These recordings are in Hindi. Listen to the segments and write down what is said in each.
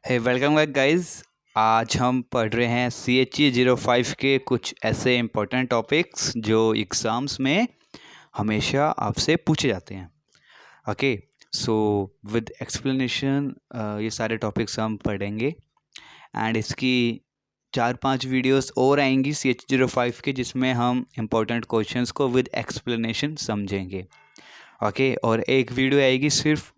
हे वेलकम बैक गाइस। आज हम पढ़ रहे हैं CHE 05 के कुछ ऐसे इम्पोर्टेंट टॉपिक्स जो एग्ज़ाम्स में हमेशा आपसे पूछे जाते हैं। ओके, सो विद एक्सप्लेनेशन ये सारे टॉपिक्स हम पढ़ेंगे एंड इसकी 4-5 वीडियोस और आएंगी CHE 05 के, जिसमें हम इम्पोर्टेंट क्वेश्चंस को विद एक्सप्लेनेशन समझेंगे। ओके, और एक वीडियो आएगी सिर्फ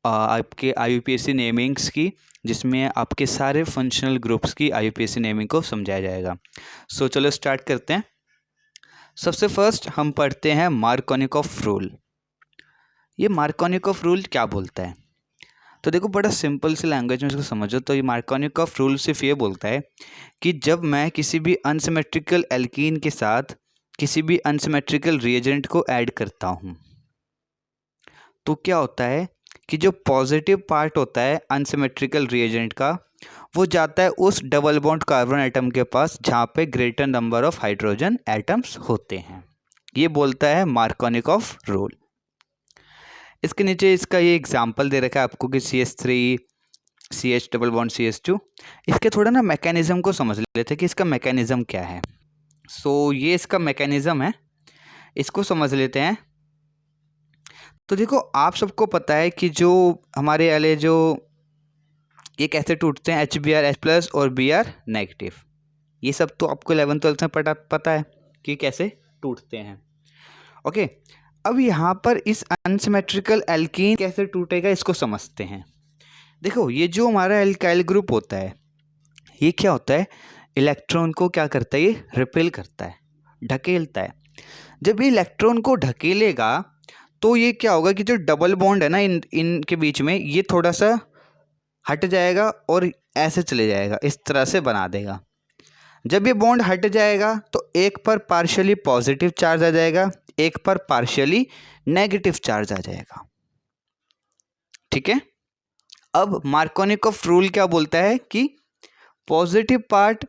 आपके IUPAC नेमिंग्स की, जिसमें आपके सारे फंक्शनल ग्रुप्स की IUPAC नेमिंग को समझाया जाएगा। सो चलो स्टार्ट करते हैं। सबसे फर्स्ट हम पढ़ते हैं मार्कोनिकॉफ रूल। ये मार्कोनिकॉफ रूल क्या बोलता है? तो देखो, बड़ा सिंपल सी लैंग्वेज में इसको समझो तो ये मार्कोनिकॉफ रूल सिर्फ ये बोलता है कि जब मैं किसी भी अनसिमेट्रिकल एल्कीन के साथ किसी भी अनसिमेट्रिकल रिएजेंट को ऐड करता हूँ तो क्या होता है कि जो पॉजिटिव पार्ट होता है अनसिमेट्रिकल रिएजेंट का, वो जाता है उस डबल बॉन्ड कार्बन एटम के पास जहाँ पे greater number of hydrogen atoms होते हैं। ये बोलता है मार्कोनिकॉफ रूल। इसके नीचे इसका ये एग्जांपल दे रखा है आपको कि CH3 CH double bond CH2। इसके थोड़ा ना मैकेनिज्म को समझ लेते हैं कि इसका मैकेनिज्म क्या है। सो ये इसका मैकेनिज्म है, इसको समझ लेते हैं। तो देखो, आप सबको पता है कि जो हमारे वाले जो ये कैसे टूटते हैं, HBr+ और Br नेगेटिव, ये सब तो आपको 11th-12th में पता है कि कैसे टूटते हैं। ओके, अब यहाँ पर इस अनसिमेट्रिकल एल्कीन कैसे टूटेगा इसको समझते हैं। देखो, ये जो हमारा एल्काइल ग्रुप होता है, ये क्या होता है, इलेक्ट्रॉन को क्या करता है, ये रिपेल करता है, ढकेलता है। जब ये इलेक्ट्रॉन को ढकेलेगा तो ये क्या होगा कि जो डबल बॉन्ड है ना इनके बीच में, ये थोड़ा सा हट जाएगा और ऐसे चले जाएगा, इस तरह से बना देगा। जब ये बॉन्ड हट जाएगा तो एक पर पार्शियली पॉजिटिव चार्ज आ जाएगा, एक पर पार्शियली नेगेटिव चार्ज आ जाएगा। ठीक है। अब मार्कोनिकॉफ रूल क्या बोलता है कि पॉजिटिव पार्ट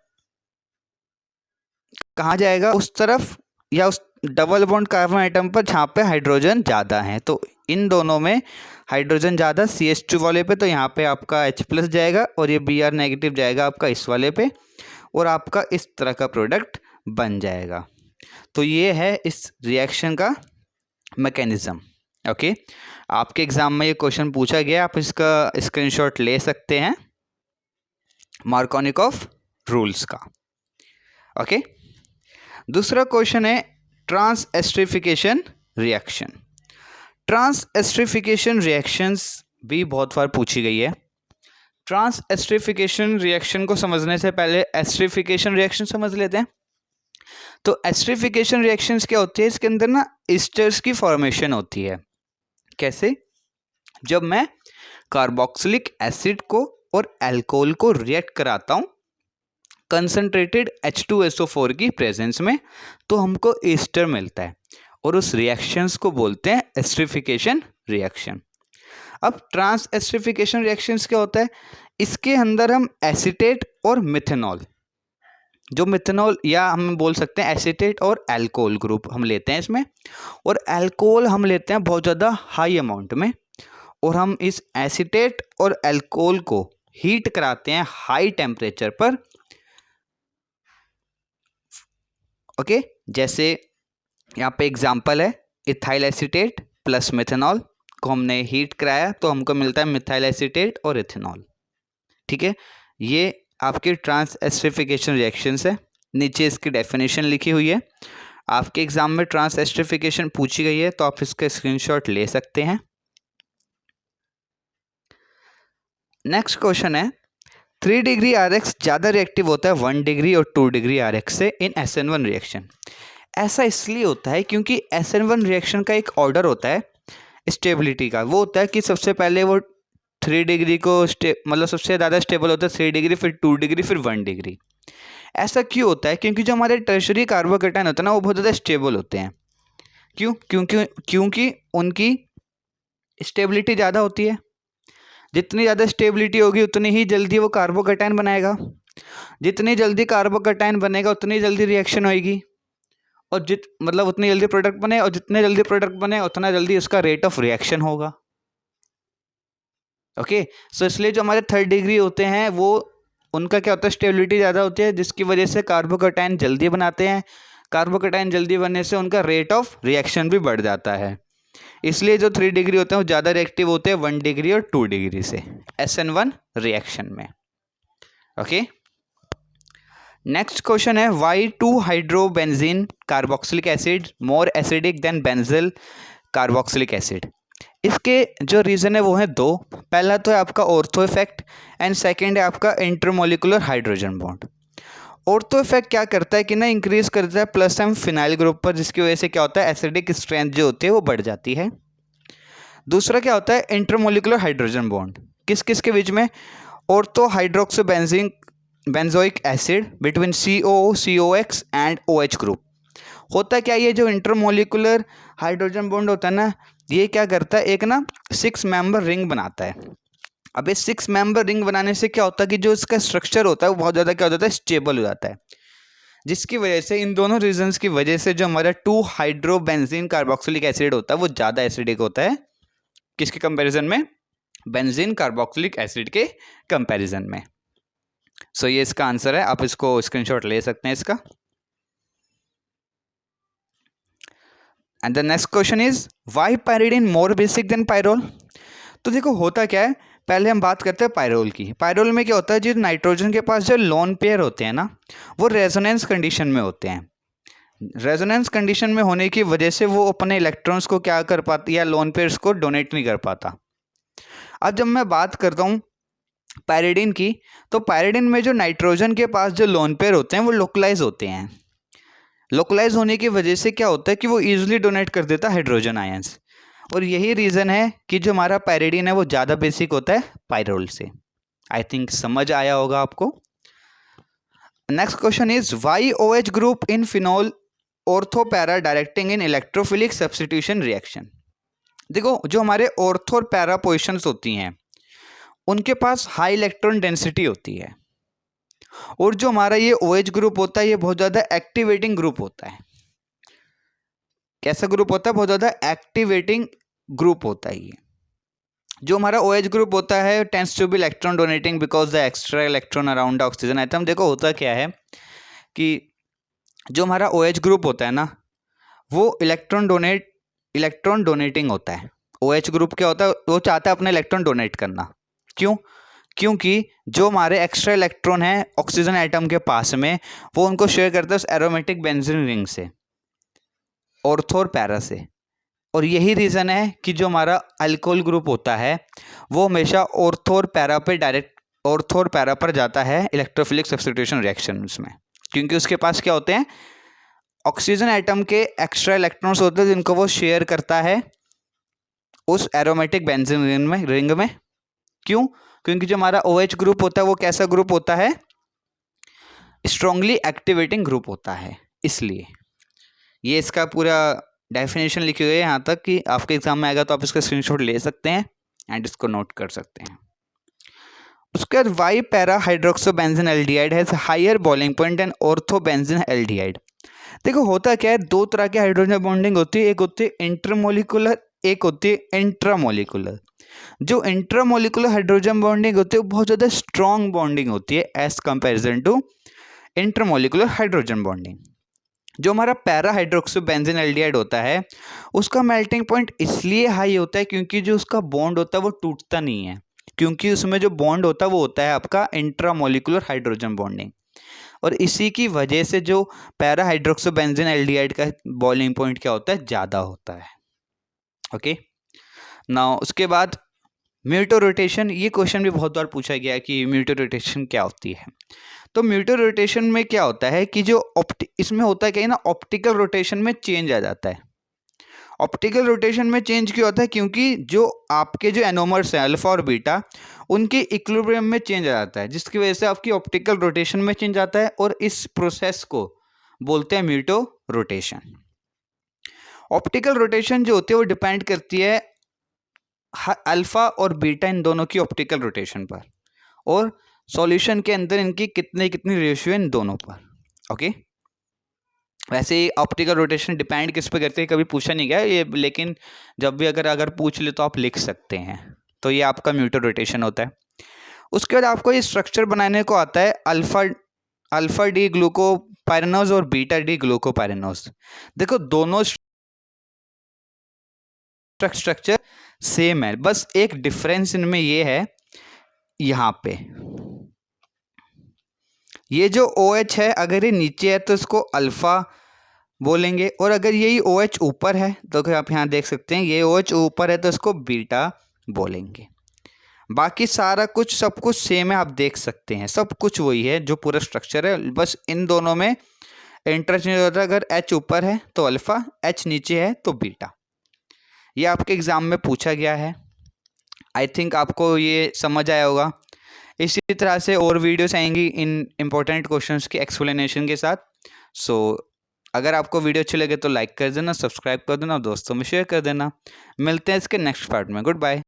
कहाँ जाएगा, उस तरफ या उस डबल बॉन्ड कार्बन आइटम पर जहाँ पे हाइड्रोजन ज़्यादा है। तो इन दोनों में हाइड्रोजन ज़्यादा CH2 वाले पे, तो यहाँ पे आपका H+ जाएगा और ये Br नेगेटिव जाएगा आपका इस वाले पे, और आपका इस तरह का प्रोडक्ट बन जाएगा। तो ये है इस रिएक्शन का मैकेनिज्म। ओके, आपके एग्जाम में ये क्वेश्चन पूछा गया, आप इसका स्क्रीनशॉट ले सकते हैं मार्कोनिकॉफ रूल्स का। ओके, दूसरा क्वेश्चन है trans esterification reaction. Trans esterification reactions भी बहुत बार पूछी गई है। ट्रांस एस्टरिफिकेशन रिएक्शन को समझने से पहले एस्टरिफिकेशन रिएक्शन समझ लेते हैं। तो एस्टरिफिकेशन रिएक्शंस क्या होती है, इसके अंदर ना एस्टर्स की फॉर्मेशन होती है। कैसे? जब मैं कार्बोक्सिलिक एसिड को और अल्कोहल को रिएक्ट कराता हूँ कंसंट्रेटेड H2SO4 की प्रेजेंस में, तो हमको एस्टर मिलता है और उस रिएक्शंस को बोलते हैं एस्टरिफिकेशन रिएक्शन। अब ट्रांस एस्टरिफिकेशन रिएक्शंस क्या होता है, इसके अंदर हम एसीटेट और मिथेनॉल, जो मिथेनॉल या हम बोल सकते हैं एसीटेट और अल्कोहल ग्रुप हम लेते हैं इसमें, और अल्कोहल हम लेते हैं बहुत ज़्यादा हाई अमाउंट में, और हम इस एसीटेट और अल्कोहल को हीट कराते हैं हाई टेम्परेचर पर। ओके, जैसे यहाँ पे एग्जांपल है इथाइल एसीटेट प्लस मिथेनॉल को हमने हीट कराया तो हमको मिलता है मिथाइल एसीटेट और इथेनॉल। ठीक है, ये आपके ट्रांस एस्टरिफिकेशन रिएक्शंस है। नीचे इसकी डेफिनेशन लिखी हुई है। आपके एग्जाम में ट्रांस एस्टरिफिकेशन पूछी गई है तो आप इसका स्क्रीनशॉट ले सकते हैं। नेक्स्ट क्वेश्चन है 3 डिग्री RX ज़्यादा रिएक्टिव होता है 1 डिग्री और 2 डिग्री RX से इन SN1 रिएक्शन। ऐसा इसलिए होता है क्योंकि SN1 रिएक्शन का एक ऑर्डर होता है स्टेबिलिटी का। वो होता है कि सबसे पहले वो 3 डिग्री को मतलब सबसे ज़्यादा स्टेबल होता है 3 डिग्री, फिर 2 डिग्री, फिर 1 डिग्री। ऐसा क्यों होता है? क्योंकि जो हमारे टर्शरी कार्बोकेटायन होते हैं ना, वो बहुत ज़्यादा स्टेबल होते हैं। क्यों? क्योंकि उनकी स्टेबिलिटी ज़्यादा होती है। जितनी ज़्यादा स्टेबिलिटी होगी उतनी ही जल्दी वो कार्बोकेटायन बनाएगा। जितनी जल्दी कार्बोकेटायन बनेगा उतनी जल्दी रिएक्शन होएगी, और मतलब उतनी जल्दी प्रोडक्ट बने, और जितने जल्दी प्रोडक्ट बने उतना जल्दी उसका रेट ऑफ रिएक्शन होगा। ओके, सो इसलिए जो हमारे थर्ड डिग्री होते हैं वो उनका क्या होता है, स्टेबिलिटी ज़्यादा होती है, जिसकी वजह से कार्बोकैटायन जल्दी बनाते हैं। कार्बोकैटायन जल्दी बनने से उनका रेट ऑफ रिएक्शन भी बढ़ जाता है। इसलिए जो 3 डिग्री होते हैं वो ज़्यादा रिएक्टिव होते हैं 1 डिग्री और 2 डिग्री से SN1 रिएक्शन में। ओके, नेक्स्ट क्वेश्चन है why two hydrobenzene carboxylic acid more acidic than benzyl carboxylic acid. इसके जो रीज़न है वो है दो। पहला तो है आपका ऑर्थो इफेक्ट एंड सेकेंड है आपका intermolecular hydrogen bond. Ortho effect क्या करता है कि ना इंक्रीज करता है प्लस एम फिनाइल ग्रुप पर, जिसकी वजह से क्या होता है एसिडिक स्ट्रेंथ जो होती है वो बढ़ जाती है। दूसरा क्या होता है इंटरमोलिकुलर हाइड्रोजन बॉन्ड, किस किस के बीच में, ortho hydroxybenzene benzoic acid between COO COX and OH group. होता क्या ये जो इंटरमोलिकुलर हाइड्रोजन बॉन्ड होता है ना, ये क्या करता है एक ना 6 मेंबर रिंग बनाता है। अब इस 6 मेंबर रिंग बनाने से क्या होता है कि जो इसका स्ट्रक्चर होता है वो बहुत ज़्यादा क्या हो जाता है, स्टेबल हो जाता है, जिसकी वजह से इन दोनों रीजंस की वजह से जो हमारा 2-हाइड्रोबेंजीन कार्बोक्सिलिक एसिड होता है वो ज़्यादा एसिडिक होता है, किसके कंपैरिजन में, बेंजीन कार्बोक्सिलिक एसिड के कंपैरिजन में। सो ये इसका आंसर है, आप इसको स्क्रीनशॉट ले सकते हैं इसका। And the next question is why pyridine more basic than pyrrole. तो देखो होता क्या है, पहले हम बात करते हैं पायरोल की। पायरोल में क्या होता है, जो नाइट्रोजन के पास जो लोन पेयर होते हैं ना वो रेजोनेंस कंडीशन में होते हैं। रेजोनेंस कंडीशन में होने की वजह से वो अपने इलेक्ट्रॉन्स को क्या कर पाती है, लोन पेयर्स को डोनेट नहीं कर पाता। अब जब मैं बात करता हूँ पायरिडीन की, तो पायरिडीन में जो नाइट्रोजन के पास जो लोन पेयर होते हैं वो लोकलाइज होते हैं। लोकलाइज होने की वजह से क्या होता है कि वो ईजिली डोनेट कर देता है हाइड्रोजन आयंस, और यही रीज़न है कि जो हमारा पायरिडीन है वो ज़्यादा बेसिक होता है पायरोल से। आई थिंक समझ आया होगा आपको। Next question is why OH group in phenol ortho para directing in electrophilic substitution reaction. देखो जो हमारे ऑर्थो और पैरा पोजिशंस होती हैं उनके पास हाई इलेक्ट्रॉन डेंसिटी होती है, और जो हमारा ये OH ग्रुप होता है ये बहुत ज़्यादा एक्टिवेटिंग ग्रुप होता है। कैसा ग्रुप होता है, बहुत ज़्यादा एक्टिवेटिंग ग्रुप होता है ये। जो हमारा OH ग्रुप होता है tends to be electron donating because the extra electron around the oxygen atom. देखो होता क्या है कि जो हमारा OH ग्रुप होता है ना वो इलेक्ट्रॉन डोनेटिंग होता है। OH ग्रुप क्या होता है, वो चाहता है अपना इलेक्ट्रॉन डोनेट करना। क्यों, क्योंकि जो हमारे एक्स्ट्रा इलेक्ट्रॉन है ऑक्सीजन एटम के पास में वो उनको शेयर करता है उस एरोमेटिक बेंजीन रिंग से, ऑर्थो और पैरा से। और यही रीज़न है कि जो हमारा अल्कोहल ग्रुप होता है वो हमेशा ऑर्थो और पैरा पे डायरेक्ट ऑर्थो और पैरा पर जाता है इलेक्ट्रोफिलिक सब्स्टिट्यूशन रिएक्शंस में, क्योंकि उसके पास क्या होते हैं ऑक्सीजन एटम के एक्स्ट्रा इलेक्ट्रॉन्स होते हैं जिनको वो शेयर करता है उस एरोमेटिक बेंजीन रिंग में। क्यों, क्योंकि जो हमारा OH ग्रुप होता है वो कैसा ग्रुप होता है, स्ट्रांगली एक्टिवेटिंग ग्रुप होता है। इसलिए ये इसका पूरा डेफिनेशन लिखी हुई है यहाँ तक कि आपके एग्जाम में आएगा तो आप इसका स्क्रीनशॉट ले सकते हैं एंड इसको नोट कर सकते हैं। उसके बाद why para hydroxybenzene aldehyde has higher boiling point and ortho benzene aldehyde. देखो होता क्या है, दो तरह के हाइड्रोजन बॉन्डिंग होती है, एक होती है इंटरमोलिकुलर, एक होती है इंट्रामोलिकुलर। जो इंट्रामोलिकुलर हाइड्रोजन बॉन्डिंग होती है वो बहुत ज़्यादा स्ट्रॉन्ग बॉन्डिंग होती है as comparison to intermolecular hydrogen bonding. जो हमारा पैरा हाइड्रोक्सोबेंजीन एल्डिहाइड होता है उसका मेल्टिंग पॉइंट इसलिए हाई होता है क्योंकि जो उसका बॉन्ड होता है वो टूटता नहीं है, क्योंकि उसमें जो बॉन्ड होता है वो होता है आपका इंट्रामोलिकुलर हाइड्रोजन बॉन्डिंग, और इसी की वजह से जो पैरा हाइड्रोक्सोबेंजीन एल्डिहाइड का बॉइलिंग पॉइंट क्या होता है, ज़्यादा होता है। ओके, नाउ उसके बाद म्यूटो रोटेशन। ये क्वेश्चन भी बहुत बार पूछा गया है कि म्यूटो रोटेशन क्या होती है। तो म्यूटो रोटेशन में क्या होता है कि जो इसमें होता है क्या ना, ऑप्टिकल रोटेशन में चेंज आ जाता है। ऑप्टिकल रोटेशन में चेंज क्यों होता है, क्योंकि जो आपके जो एनोमर्स हैं अल्फा और बीटा उनके इक्विलिब्रियम में चेंज आ जाता है, जिसकी वजह से आपकी ऑप्टिकल रोटेशन में चेंज आता है, और इस प्रोसेस को बोलते हैं म्यूटो रोटेशन। ऑप्टिकल रोटेशन जो होती है वो डिपेंड करती है अल्फा और बीटा इन दोनों की ऑप्टिकल रोटेशन पर, और सॉल्यूशन के अंदर इनकी कितनी कितनी रेशियो इन दोनों पर। ओके, वैसे ही ऑप्टिकल रोटेशन डिपेंड किस पे करते हैं कभी पूछा नहीं गया ये, लेकिन जब भी अगर पूछ ले तो आप लिख सकते हैं। तो ये आपका म्यूटर रोटेशन होता है। उसके बाद आपको ये स्ट्रक्चर बनाने को आता है अल्फा डी ग्लूकोपाइरेनोज और बीटा डी ग्लूकोपाइरेनोज। देखो दोनों स्ट्रक्चर सेम है, बस एक डिफरेंस इनमें ये है, यहाँ पे ये जो OH है अगर ये नीचे है तो इसको अल्फा बोलेंगे, और अगर यही OH ऊपर है तो आप यहाँ देख सकते हैं ये OH ऊपर है तो इसको बीटा बोलेंगे। बाकी सारा कुछ सब कुछ सेम है, आप देख सकते हैं सब कुछ वही है जो पूरा स्ट्रक्चर है, बस इन दोनों में इंटरचेंज होता है। अगर H ऊपर है तो अल्फा, H नीचे है तो बीटा। ये आपके एग्जाम में पूछा गया है। आई थिंक आपको ये समझ आया होगा। इसी तरह से और वीडियोस आएंगी इन इम्पोर्टेंट क्वेश्चंस के एक्सप्लेनेशन के साथ। सो अगर आपको वीडियो अच्छी लगे तो लाइक कर देना, सब्सक्राइब कर देना और दोस्तों में शेयर कर देना। मिलते हैं इसके नेक्स्ट पार्ट में। Good bye.